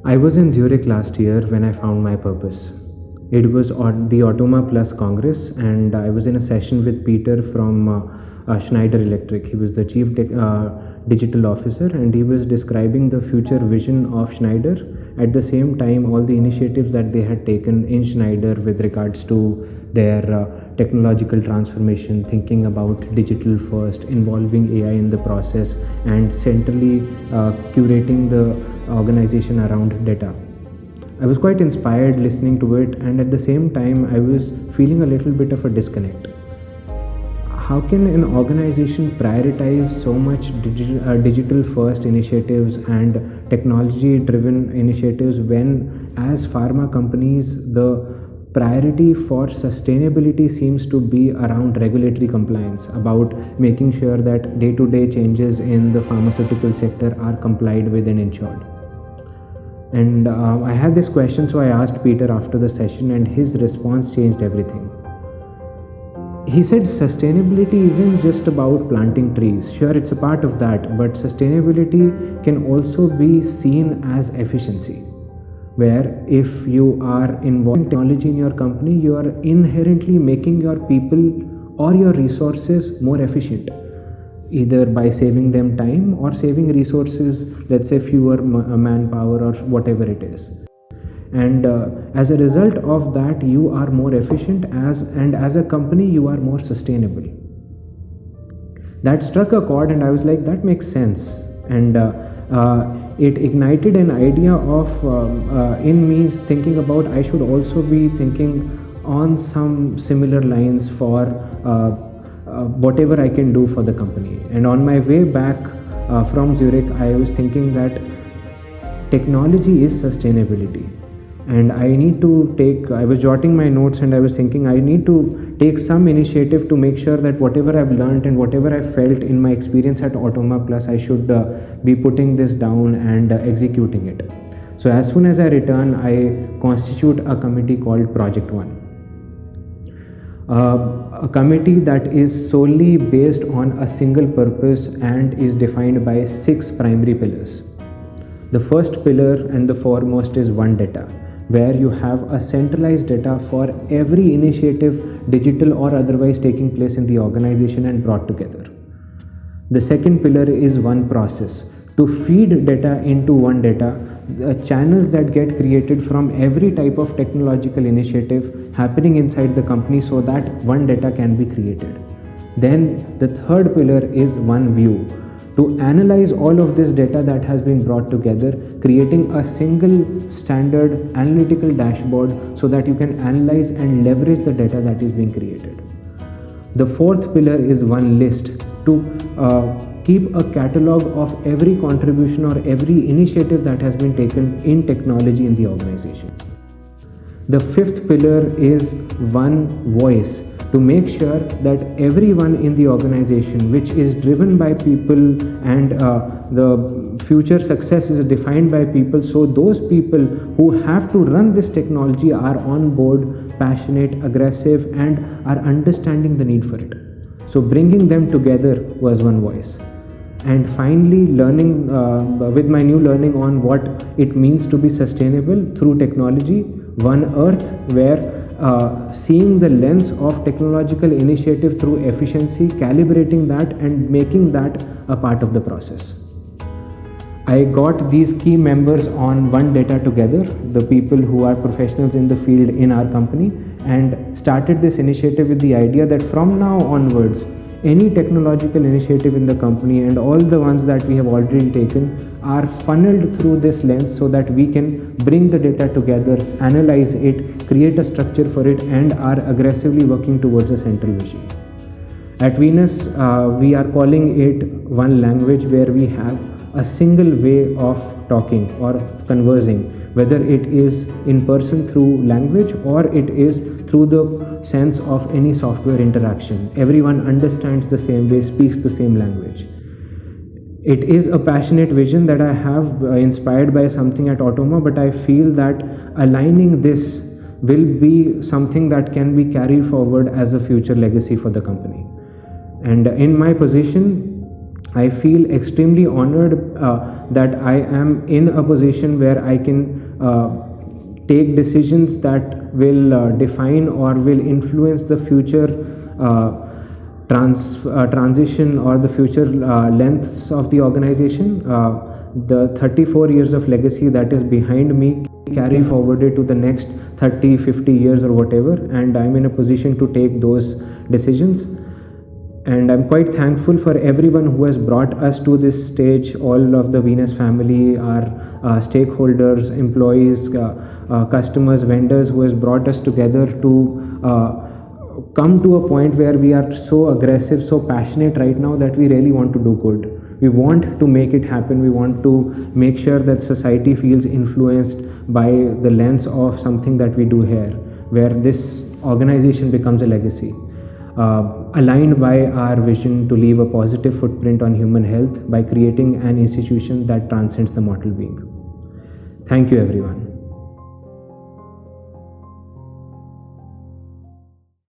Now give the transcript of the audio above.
I was in Zurich last year when I found my purpose. It was on the Automa Plus Congress, and I was in a session with Peter from Schneider Electric. He was the digital officer, and he was describing the future vision of Schneider. At the same time, all the initiatives that they had taken in Schneider with regards to their technological transformation, thinking about digital first, involving AI in the process, and centrally curating the organization around data. I was quite inspired listening to it, and at the same time, I was feeling a little bit of a disconnect. How can an organization prioritize so much digital first initiatives and technology driven initiatives when, as pharma companies, the priority for sustainability seems to be around regulatory compliance, about making sure that day to day changes in the pharmaceutical sector are complied with and ensured? And I had this question, so I asked Peter after the session, and his response changed everything. He said sustainability isn't just about planting trees. Sure, it's a part of that, but sustainability can also be seen as efficiency, where if you are involving technology in your company, you are inherently making your people or your resources more efficient, either by saving them time or saving resources, let's say fewer manpower or whatever it is. And as a result of that, you are more efficient, as a company you are more sustainable. That struck a chord, and I was like, that makes sense. And it ignited an idea of in me thinking about I should also be thinking on some similar lines for whatever I can do for the company. And on my way back from Zurich, I was thinking that technology is sustainability, and I was jotting my notes, and I was thinking I need to take some initiative to make sure that whatever I've learned and whatever I felt in my experience at Automa Plus, I should be putting this down and executing it. So as soon as I return, I constitute a committee called Project One. A committee that is solely based on a single purpose and is defined by 6 primary pillars. The first pillar and the foremost is One Data, where you have a centralized data for every initiative, digital or otherwise, taking place in the organization and brought together. The second pillar is One Process, to feed data into One Data, the channels that get created from every type of technological initiative happening inside the company so that One Data can be created. Then the third pillar is One View, to analyze all of this data that has been brought together, creating a single standard analytical dashboard so that you can analyze and leverage the data that is being created. The fourth pillar is One List, to keep a catalog of every contribution or every initiative that has been taken in technology in the organization. The fifth pillar is One Voice, to make sure that everyone in the organization, which is driven by people, and the future success is defined by people, so those people who have to run this technology are on board, passionate, aggressive, and are understanding the need for it. So bringing them together was One Voice. And finally, learning with my new learning on what it means to be sustainable through technology, One Earth, where seeing the lens of technological initiative through efficiency, calibrating that and making that a part of the process. I got these key members on One Data together, the people who are professionals in the field in our company, and started this initiative with the idea that from now onwards, any technological initiative in the company and all the ones that we have already taken are funneled through this lens so that we can bring the data together, analyze it, create a structure for it, and are aggressively working towards a central vision. At Venus, we are calling it One Language, where we have a single way of talking or conversing, whether it is in person through language or it is through the sense of any software interaction. Everyone understands the same way, speaks the same language. It is a passionate vision that I have inspired by something at Automa, but I feel that aligning this will be something that can be carried forward as a future legacy for the company. And in my position, I feel extremely honored that I am in a position where I can take decisions that will define or will influence the future transition or the future lengths of the organization. The 34 years of legacy that is behind me carry forwarded to the next 30, 50 years or whatever, and I'm in a position to take those decisions. And I'm quite thankful for everyone who has brought us to this stage, all of the Venus family, our stakeholders, employees, customers, vendors, who has brought us together to come to a point where we are so aggressive, so passionate right now that we really want to do good. We want to make it happen. We want to make sure that society feels influenced by the lens of something that we do here, where this organization becomes a legacy. Aligned by our vision to leave a positive footprint on human health by creating an institution that transcends the mortal being. Thank you, everyone.